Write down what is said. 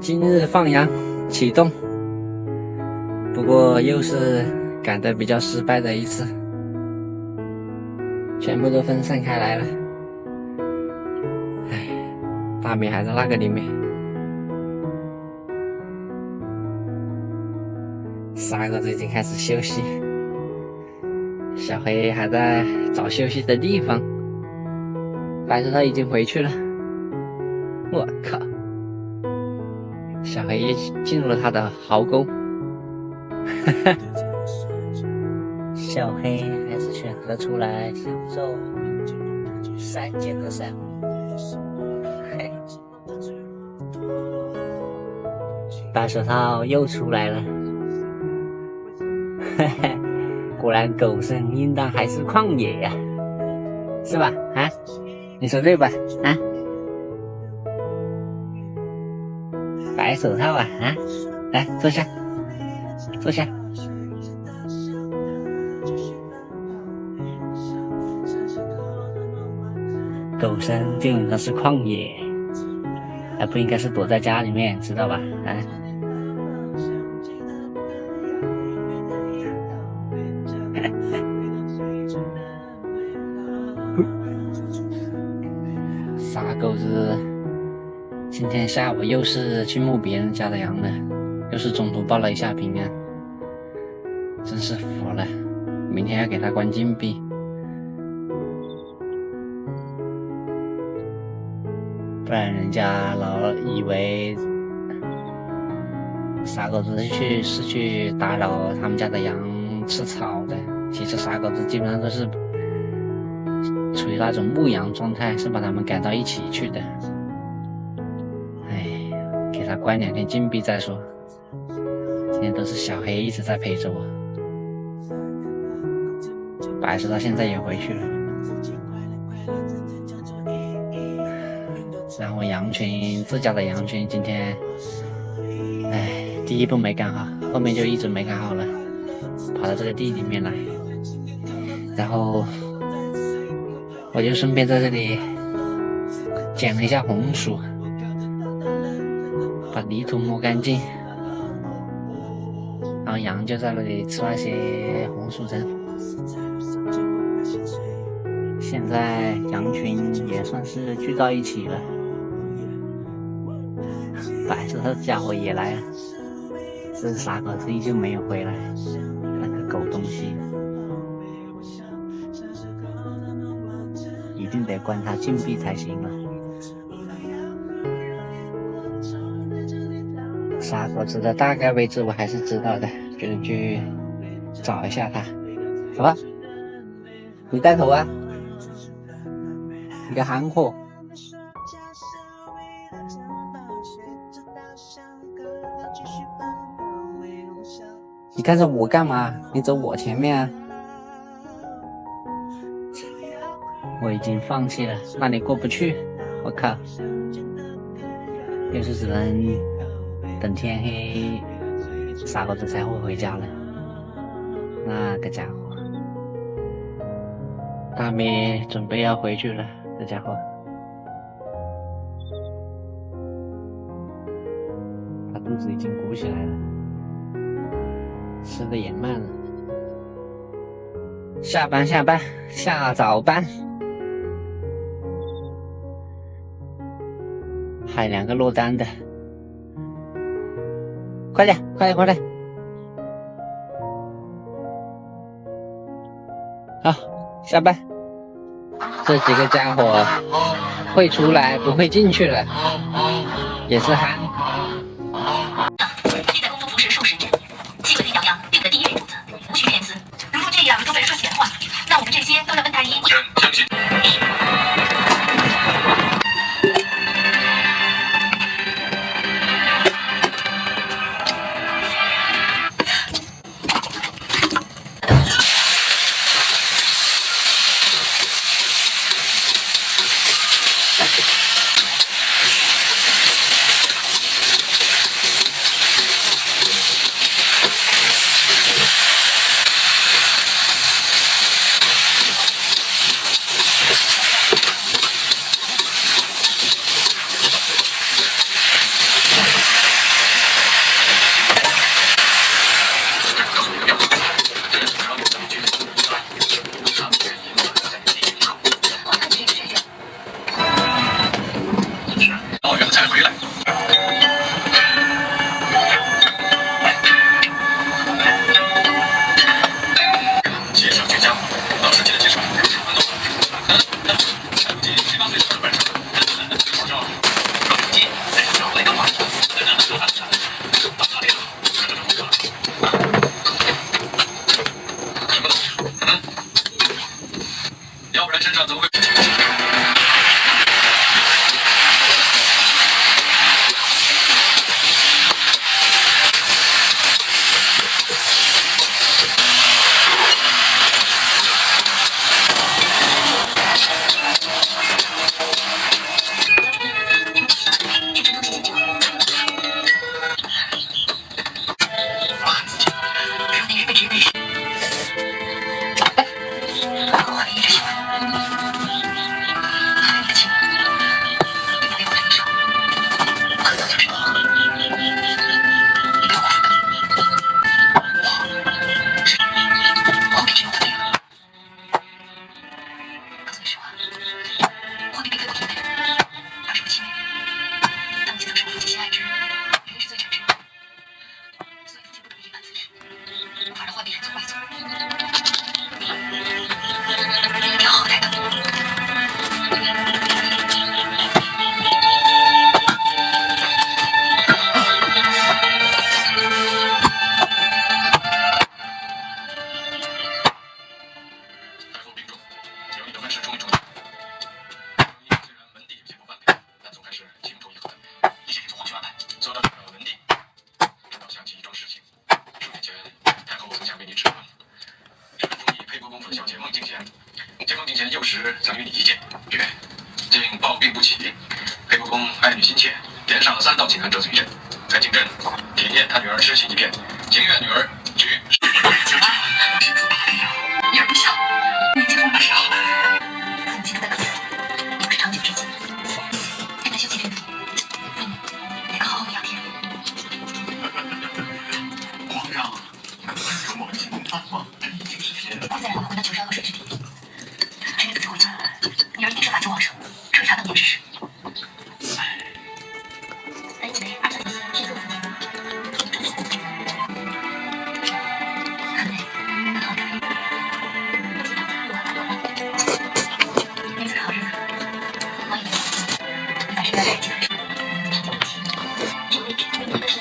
今日放羊启动，不过又是赶得比较失败的一次，全部都分散开来了。唉，大米还在那个里面，沙狗子已经开始休息，小黑还在找休息的地方，白石头已经回去了。我靠！小黑也进入了他的壕沟，小黑还是选择出来享受山间的生活。白手套又出来了，果然狗生应当还是旷野呀，是吧？啊，你说对吧？啊？白手套啊，来坐下，坐下。狗生就应该是旷野，而不应该是躲在家里面，知道吧？傻狗子。今天下午又是去牧别人家的羊了，又是中途报了一下平安，真是服了。明天要给他关禁闭，不然人家老以为傻狗子是去打扰他们家的羊吃草的。其实傻狗子基本上都是处于那种牧羊状态，是把他们赶到一起去的。给他关2天禁闭再说。今天都是小黑一直在陪着我，白石到现在也回去了。然后羊群，自家的羊群今天，第一步没干好，后面就一直没干好了，跑到这个地里面来。然后我就顺便在这里捡了一下红薯，把泥土摸干净，然后羊就在那里吃那些红薯针。现在羊群也算是聚到一起了，白色的家伙也来了，这傻狗子依旧没有回来，那个狗东西，一定得关他禁闭才行了。傻狗子的大概位置我还是知道的，决定去找一下他。好吧，你带头啊，你个憨货！你看着我干嘛？你走我前面啊！我已经放弃了，那里过不去。我靠，又是只能等天黑，傻狗子才会回家了。那个家伙，大米准备要回去了。这家伙，他肚子已经鼓起来了，吃的也慢了。下早班，还2个落单的。快点！好，下班。这几个家伙会出来不会进去了，也是憨。立在公众服饰数10年，气稳定洋洋，定的第一人主子，无需偏私。如果这样都没说闲话，那我们这些都要问他一。相信。3道金安折嘴阵，在京镇体验他女儿知悉一片，情愿女儿居。女儿不孝，你结婚的时候，父母亲都在客死，也不是长久之计。现在休息阵子，父母得好好养天。皇上，有某进宫探望，这已经实现了。我自然会回到九山恶水之地。趁着此次回京，女儿一定设法求皇上彻查当年之事。本以为二小姐是做父亲，很累，很好看。不仅两天不晚不晚，那次是好日子，我以为你凡事要在一起的时候，对不起，这个位置对你的是。